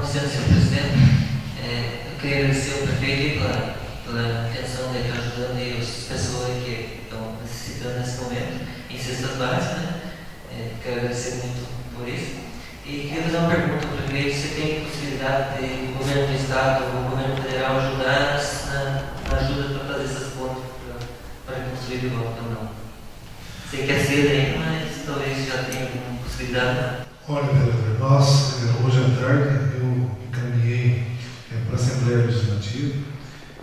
Senhor Presidente, eu queria agradecer ao prefeito pela atenção de estar ajudando aí as pessoas que estão necessitando nesse momento, em cestas básicas, né? Quero agradecer muito por isso. E queria fazer uma pergunta ao prefeito: se tem possibilidade de o governo do Estado ou o governo federal ajudar na ajuda para fazer essas pontes para construir de volta ou não? Sei que é cedo ainda, mas talvez já tenha alguma possibilidade. Olha, vereador, nós, hoje à tarde, eu encaminhei para a Assembleia Legislativa,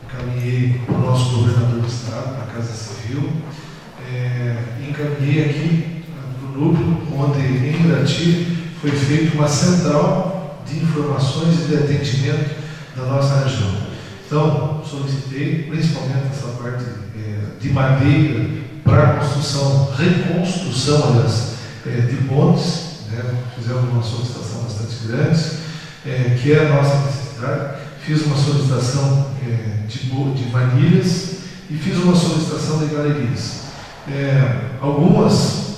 encaminhei para o nosso governador do Estado, para a Casa Civil, encaminhei aqui para o núcleo, onde em Irati foi feita uma central de informações e de atendimento da nossa região. Então, solicitei principalmente essa parte de madeira para construção, reconstrução, aliás, de pontes. Fizemos uma solicitação bastante grande, que é a nossa necessidade. Fiz uma solicitação de manilhas e fiz uma solicitação de galerias. Alguns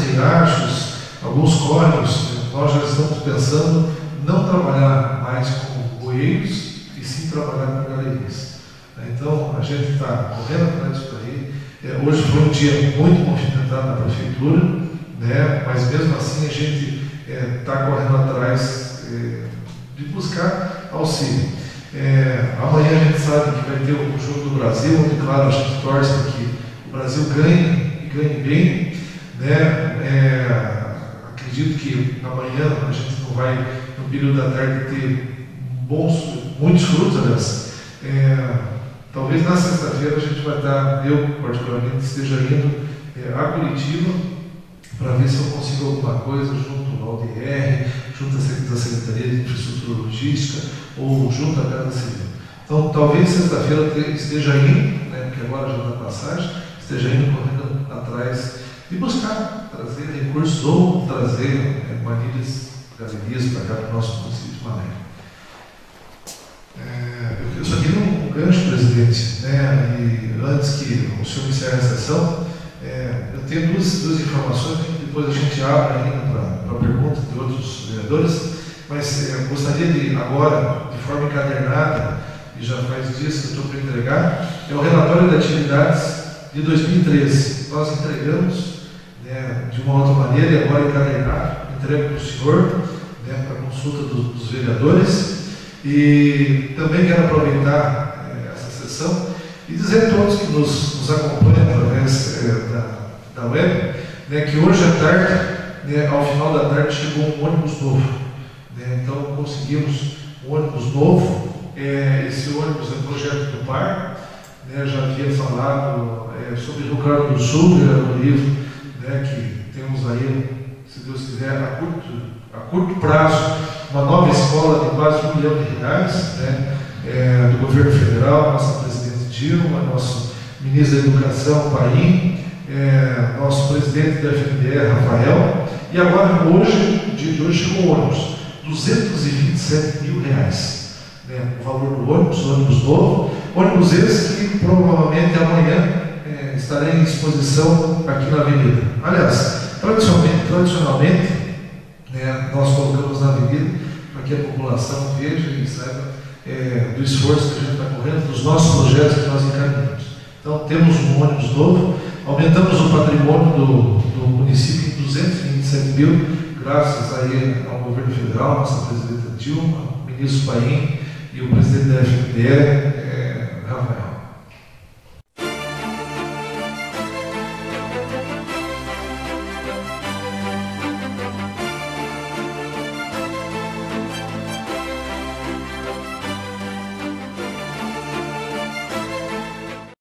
riachos, alguns córregos, nós já estamos pensando não trabalhar mais com bueiros e sim trabalhar com galerias. Então, a gente está correndo atrás disso aí. Hoje foi um dia muito movimentado na prefeitura, mas mesmo assim a gente está correndo atrás de buscar auxílio. Amanhã a gente sabe que vai ter o Jogo do Brasil, onde, claro, a gente torce para que o Brasil ganhe e ganhe bem. Acredito que amanhã a gente não vai, no período da tarde, ter muitos frutos, aliás. Talvez na sexta-feira a gente vai estar, eu particularmente, esteja indo a Curitiba, para ver se eu consigo alguma coisa junto ao DR, junto à Secretaria de Infraestrutura Logística ou junto à Casa Civil. Então, talvez sexta-feira esteja indo, porque agora já está passagem, esteja indo correndo atrás de buscar trazer recursos ou trazer manilhas, galerias para cá para o nosso município de Mané. Eu só queria um gancho, presidente, e antes que o senhor iniciar a sessão, eu tenho duas informações que depois a gente abre ainda para perguntas de outros vereadores, mas gostaria de agora, de forma encadernada, e já faz dias que eu estou para entregar, é o relatório de atividades de 2013. Nós entregamos de uma outra maneira e agora encadernado, entrego para o senhor, para consulta dos vereadores, e também quero aproveitar essa sessão e dizer a todos que nos acompanham através da web, que hoje à tarde, ao final da tarde, chegou um ônibus novo. Então, conseguimos um ônibus novo. Esse ônibus é um projeto do PAR. Já havia falado sobre Rio Grande do Sul, no livro, que temos aí, se Deus quiser, a curto prazo, uma nova escola de quase R$1 milhão, do governo federal, nossa presidente Dilma, nosso ministro da Educação, Paim, nosso presidente da FNDE, Rafael, e agora, hoje, no dia de hoje, chegou o ônibus, R$227 mil, o valor do ônibus novo, ônibus esse que provavelmente amanhã estará em exposição aqui na avenida. Aliás, tradicionalmente nós colocamos na avenida para que a população veja e saiba do esforço que a gente está correndo, dos nossos projetos que nós encaminhamos. Então, temos um ônibus novo, aumentamos o patrimônio do município em 227 mil, graças aí ao governo federal, nossa presidenta Dilma, o ministro Paim e o presidente da FNDE,